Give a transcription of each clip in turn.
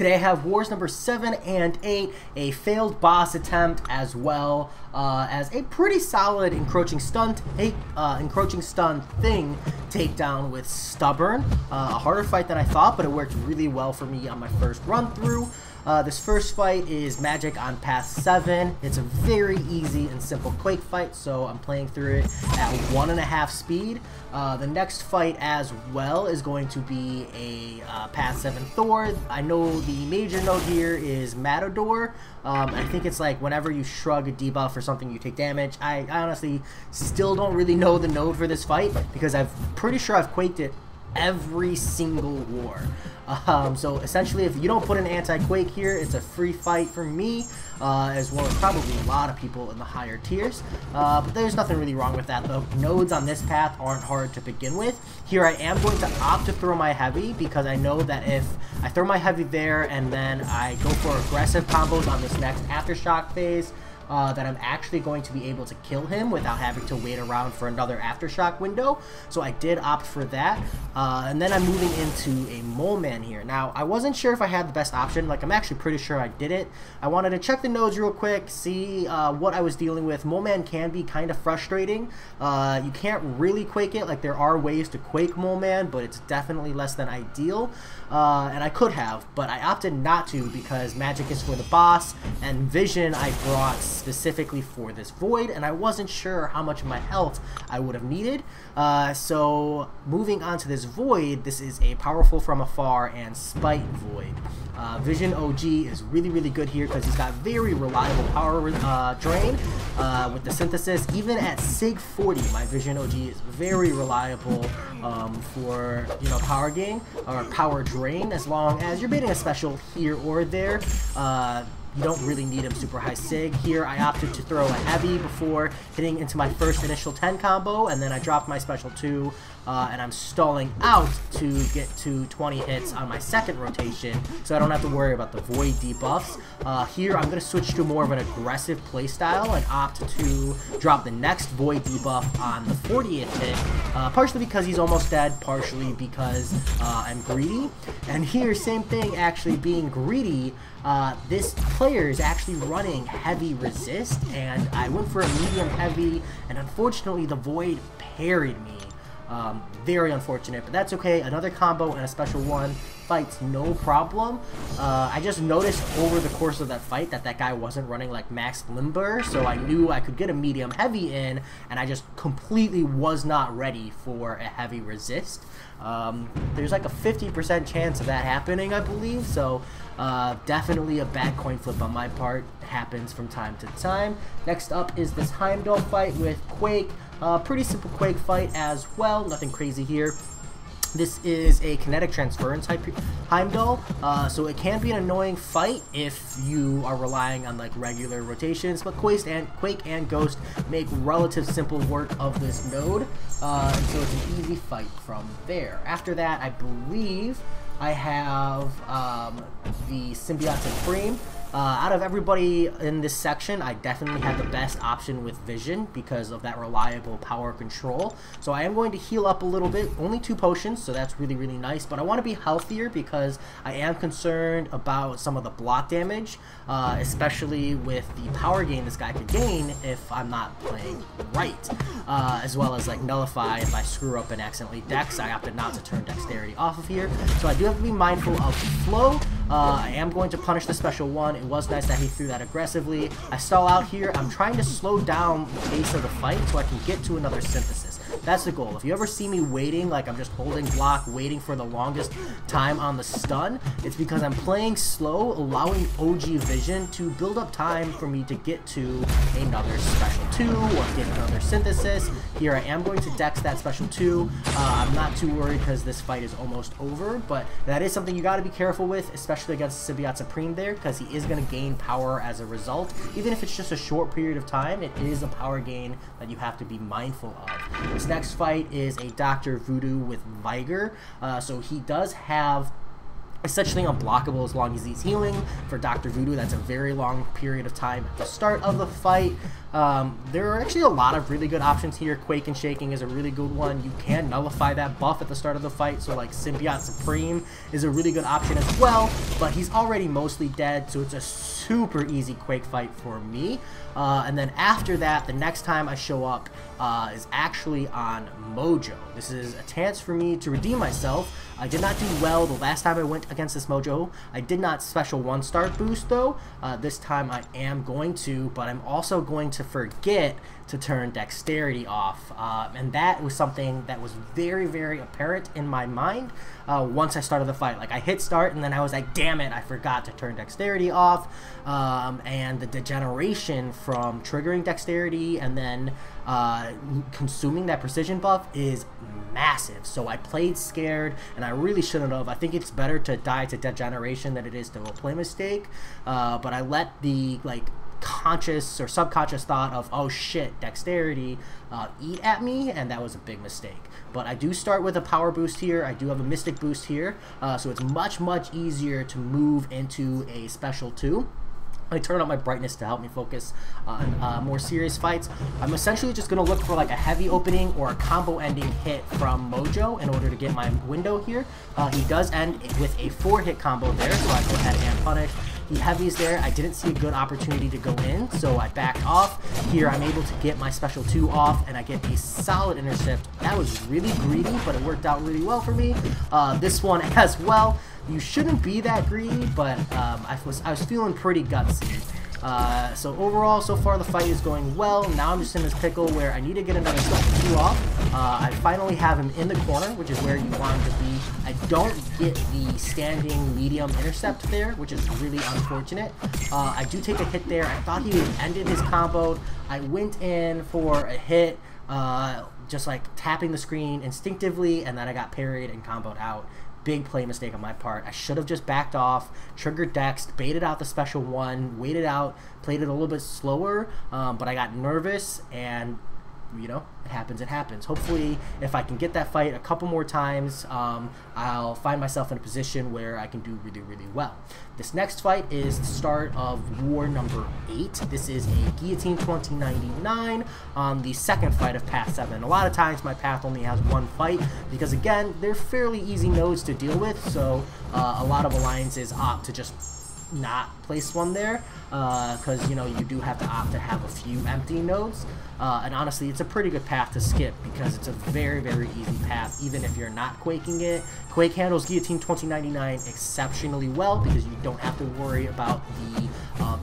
Today I have wars number 7 and 8, a failed boss attempt, as well as a pretty solid encroaching stun thing takedown with Stubborn. A harder fight than I thought, but it worked really well for me on my first run through. This first fight is Magic on path 7. It's a very easy and simple Quake fight, so I'm playing through it at 1.5 speed. The next fight as well is going to be a path 7 Thor. I know the major node here is Matador. I think it's like whenever you shrug a debuff or something, you take damage. I honestly still don't really know the node for this fight because I'm pretty sure I've Quaked it every single war. So essentially, if you don't put an anti-Quake here, it's a free fight for me, as well as probably a lot of people in the higher tiers. But there's nothing really wrong with that. The nodes on this path aren't hard to begin with. Here I am going to opt to throw my heavy because I know that if I throw my heavy there and then I go for aggressive combos on this next Aftershock phase, that I'm actually going to be able to kill him without having to wait around for another Aftershock window. So I did opt for that. And then I'm moving into a Mole Man here. Now, I wasn't sure if I had the best option. Like, I'm actually pretty sure I did it. I wanted to check the nodes real quick, see what I was dealing with. Mole Man can be kind of frustrating. You can't really Quake it. Like, there are ways to Quake Mole Man, but it's definitely less than ideal. And I could have, but I opted not to because Magic is for the boss, and Vision I brought specifically for this Void, and I wasn't sure how much of my health I would have needed. So moving on to this Void, this is a Powerful from Afar and Spite Void. Vision OG is really good here because he's got very reliable power drain with the synthesis. Even at Sig 40, my Vision OG is very reliable for, you know, power gain or power drain, as long as you're baiting a special here or there. You don't really need him super high sig. Here I opted to throw a heavy before hitting into my first initial 10 combo, and then I dropped my special 2, and I'm stalling out to get to 20 hits on my second rotation, so I don't have to worry about the Void debuffs. Here I'm going to switch to more of an aggressive playstyle and opt to drop the next Void debuff on the 40th hit, partially because he's almost dead, partially because I'm greedy. And here, same thing, actually being greedy, this player is actually running heavy resist, and I went for a medium heavy, and unfortunately the Void parried me. Very unfortunate, but that's okay. Another combo and a special 1 fights no problem. I just noticed over the course of that fight that that guy wasn't running like max limber, so I knew I could get a medium heavy in, and I just completely was not ready for a heavy resist. There's like a 50% chance of that happening, I believe, so definitely a bad coin flip on my part. It happens from time to time. Next up is this Heimdall fight with Quake. Pretty simple Quake fight as well, nothing crazy here. This is a kinetic transference Heimdall, so it can be an annoying fight if you are relying on like regular rotations, but Quake and Ghost make relative simple work of this node, and so it's an easy fight from there. After that, I believe I have the Symbiote Supreme. Out of everybody in this section, I definitely had the best option with Vision because of that reliable power control. So I am going to heal up a little bit, only 2 potions, so that's really nice, but I want to be healthier because I am concerned about some of the block damage, especially with the power gain this guy could gain if I'm not playing right, as well as like nullify if I screw up and accidentally dex. I opted not to turn dexterity off of here, so I do have to be mindful of flow. I am going to punish the special 1. It was nice that he threw that aggressively. I stall out here. I'm trying to slow down the pace of the fight so I can get to another synthesis. That's the goal. If you ever see me waiting, like I'm just holding block, waiting for the longest time on the stun, it's because I'm playing slow, allowing OG Vision to build up time for me to get to another special 2 or get another synthesis. Here I am going to dex that special 2. I'm not too worried because this fight is almost over, but that is something you got to be careful with, especially against Symbiote Supreme there, because he is going to gain power as a result. Even if it's just a short period of time, it is a power gain that you have to be mindful of. This next fight is a Dr Voodoo with Vigor, so he does have essentially unblockable as long as he's healing. For Dr. Voodoo, that's a very long period of time at the start of the fight. There are actually a lot of really good options here. Quake and Shaking is a really good one. You can nullify that buff at the start of the fight, so like Symbiote Supreme is a really good option as well, but he's already mostly dead, so it's a super easy Quake fight for me. And then after that, the next time I show up is actually on Mojo. This is a chance for me to redeem myself. I did not do well the last time I went against this Mojo. I did not special 1-star boost though. This time I am going to, but I'm also going to forget to turn Dexterity off. And that was something that was very, very apparent in my mind once I started the fight. Like, I hit start and then I was like, damn it, I forgot to turn Dexterity off. And the degeneration from triggering Dexterity and then consuming that precision buff is massive. So I played scared and I really shouldn't have. I think it's better to die to degeneration than it is to roleplay mistake. But I let the conscious or subconscious thought of, oh shit, Dexterity, eat at me, and that was a big mistake. But I do start with a power boost here. I do have a mystic boost here, so it's much easier to move into a special 2. I turn up my brightness to help me focus on more serious fights. I'm essentially just going to look for like a heavy opening or a combo ending hit from Mojo in order to get my window here. He does end with a 4-hit combo there, so I go ahead and punish. He heavies there. I didn't see a good opportunity to go in, so I backed off. Here I'm able to get my special 2 off, and I get a solid intercept. That was really greedy, but it worked out really well for me. This one as well. You shouldn't be that greedy, but I was feeling pretty gutsy. So overall, so far the fight is going well. Now I'm just in this pickle where I need to get another special 2 off. I finally have him in the corner, which is where you want him to be. I don't get the standing medium intercept there, which is really unfortunate. I do take a hit there. I thought he had ended his combo. I went in for a hit, just like tapping the screen instinctively, and then I got parried and comboed out. Big play mistake on my part. I should have just backed off, triggered Dex, baited out the special 1, waited out, played it a little bit slower, but I got nervous, and you know, it happens. Hopefully, if I can get that fight a couple more times, I'll find myself in a position where I can do really well. This next fight is the start of war number 8. This is a Guillotine 2099 on the second fight of Path 7. A lot of times my path only has 1 fight because, again, they're fairly easy nodes to deal with, so a lot of alliances opt to just not place 1 there because, you know, you do have to opt to have a few empty nodes. And honestly, it's a pretty good path to skip because it's a very easy path, even if you're not quaking it. Quake handles Guillotine 2099 exceptionally well because you don't have to worry about the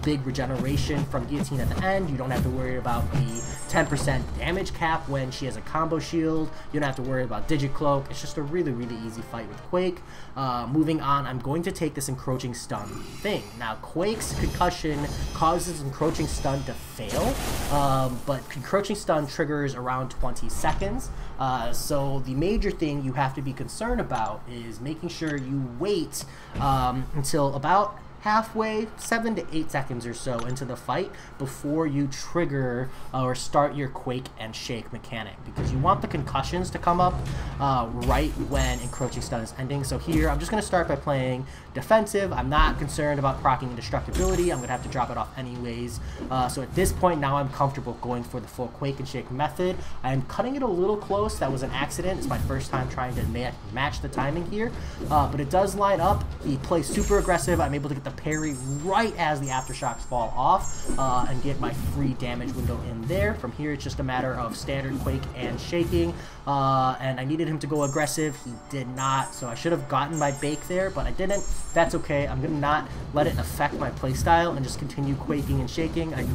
big regeneration from Guillotine at the end. You don't have to worry about the 10% damage cap when she has a combo shield. You don't have to worry about Digicloak. It's just a really easy fight with Quake. Moving on, I'm going to take this Encroaching Stun Thing. Now, Quake's concussion causes Encroaching Stun to fail, but Encroaching Stun triggers around 20 seconds. So the major thing you have to be concerned about is making sure you wait until about halfway, 7 to 8 seconds or so into the fight before you trigger or start your Quake and Shake mechanic, because you want the concussions to come up right when Encroaching Stun is ending. So here I'm just going to start by playing defensive. I'm not concerned about proccing indestructibility. I'm going to have to drop it off anyways. So at this point now I'm comfortable going for the full Quake and Shake method. I'm cutting it a little close. That was an accident. It's my first time trying to match the timing here, but it does line up. He plays super aggressive. I'm able to get the parry right as the aftershocks fall off and get my free damage window in there. From here it's just a matter of standard Quake and Shaking, and I needed him to go aggressive. He did not, so I should have gotten my bake there, but I didn't. That's okay. I'm gonna not let it affect my playstyle and just continue Quaking and Shaking. I'd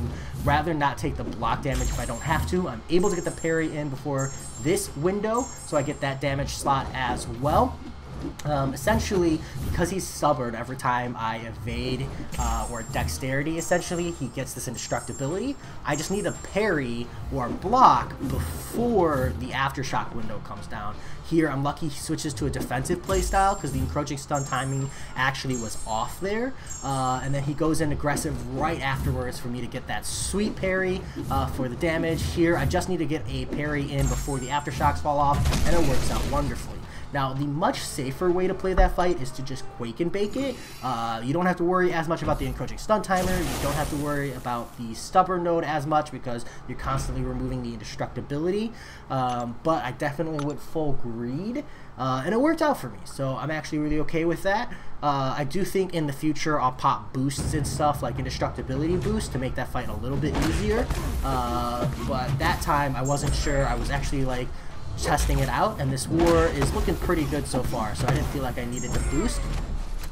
rather not take the block damage if I don't have to. I'm able to get the parry in before this window, so I get that damage slot as well. Essentially, because he's stubborn, every time I evade or dexterity, essentially, he gets this indestructibility. I just need a parry or block before the aftershock window comes down. Here, I'm lucky he switches to a defensive playstyle because the encroaching stun timing actually was off there. And then he goes in aggressive right afterwards for me to get that sweet parry for the damage. Here, I just need to get a parry in before the aftershocks fall off, and it works out wonderfully. Now, the much safer way to play that fight is to just Quake and bake it. You don't have to worry as much about the encroaching stun timer. You don't have to worry about the stubborn node as much because you're constantly removing the indestructibility. But I definitely went full greed, and it worked out for me. So I'm actually really okay with that. I do think in the future I'll pop boosts and stuff like indestructibility boost to make that fight a little bit easier. But that time I wasn't sure. I was actually like testing it out, and this war is looking pretty good so far, so I didn't feel like I needed to boost.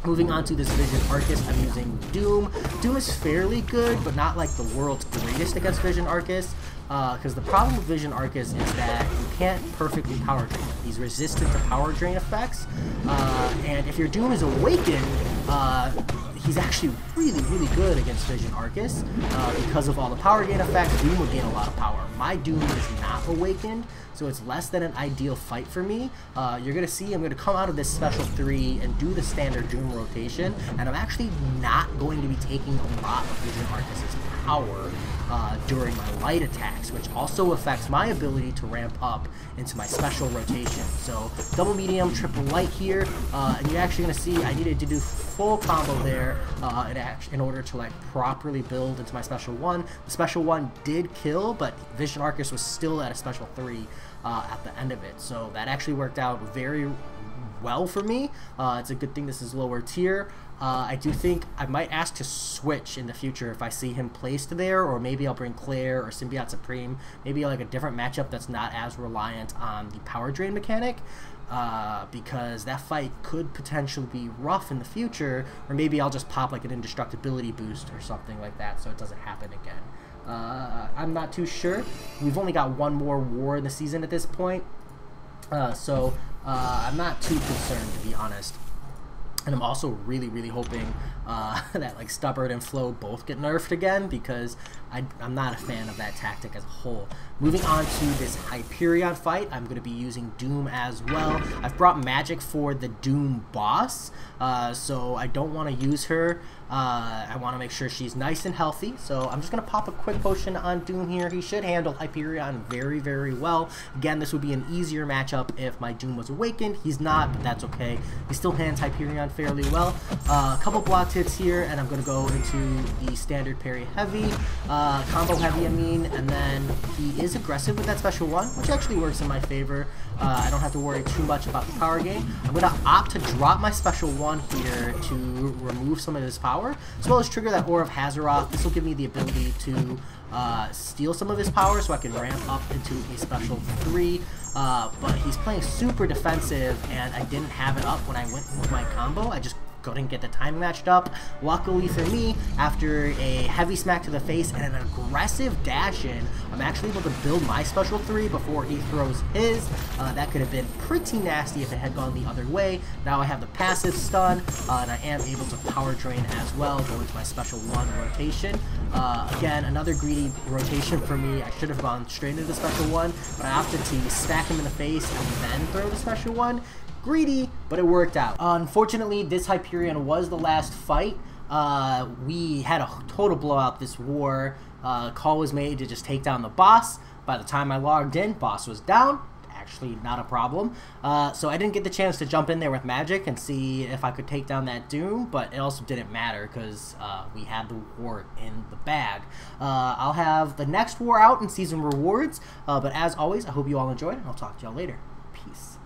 Moving on to this Vision Arcus, I'm using Doom. Doom is fairly good, but not like the world's greatest against Vision Arcus, because the problem with Vision Arcus is that you can't perfectly power drain him. He's resistant to power drain effects, and if your Doom is awakened, he's actually really good against Vision Arcus because of all the power gain effects. Doom would gain a lot of power. My Doom is not awakened, so it's less than an ideal fight for me. You're going to see I'm going to come out of this special 3 and do the standard Doom rotation, and I'm actually not going to be taking a lot of Vision Arcus's power during my light attacks, which also affects my ability to ramp up into my special rotation. So double medium, triple light here, and you're actually going to see I needed to do full combo there in order to like properly build into my special 1. The special 1 did kill, but Vision Arcus was still at a special 3 at the end of it, so that actually worked out very well for me. It's a good thing this is lower tier. I do think I might ask to switch in the future if I see him placed there, or maybe I'll bring Claire or Symbiote Supreme, maybe like a different matchup that's not as reliant on the power drain mechanic, because that fight could potentially be rough in the future, or maybe I'll just pop like an indestructibility boost or something like that so it doesn't happen again. I'm not too sure. We've only got one more war in the season at this point, so I'm not too concerned, to be honest. And I'm also really hoping that like Stubborn and Flow both get nerfed again, because I'm not a fan of that tactic as a whole. Moving on to this Hyperion fight, I'm going to be using Doom as well. I've brought magic for the Doom boss, so I don't want to use her. I want to make sure she's nice and healthy, so I'm just going to pop a quick potion on Doom here. He should handle Hyperion very well. Again, this would be an easier matchup if my Doom was awakened. He's not, but that's okay. He still hands Hyperion fairly well. A couple blocked hits here, and I'm going to go into the standard parry heavy, combo heavy I mean, and then he is aggressive with that special 1, which actually works in my favor. I don't have to worry too much about the power gain. I'm going to opt to drop my special 1 here to remove some of his power, as well as trigger that Aura of Hazaroth. This will give me the ability to steal some of his power so I can ramp up into a special 3. But he's playing super defensive, and I didn't have it up when I went with my combo. I just couldn't get the time matched up. Luckily for me, after a heavy smack to the face and an aggressive dash in, I'm actually able to build my special 3 before he throws his. That could have been pretty nasty if it had gone the other way. Now I have the passive stun, and I am able to power drain as well, go into my special 1 rotation. Again, another greedy rotation for me. I should have gone straight into the special 1, but I opted to smack him in the face and then throw the special 1. Greedy, but it worked out. Unfortunately, this Hyperion was the last fight. We had a total blowout this war. Call was made to just take down the boss. By the time I logged in, boss was down. Actually, not a problem. So I didn't get the chance to jump in there with magic and see if I could take down that Doom, but it also didn't matter because we had the war in the bag. I'll have the next war out in season rewards, but as always, I hope you all enjoyed, and I'll talk to y'all later. Peace.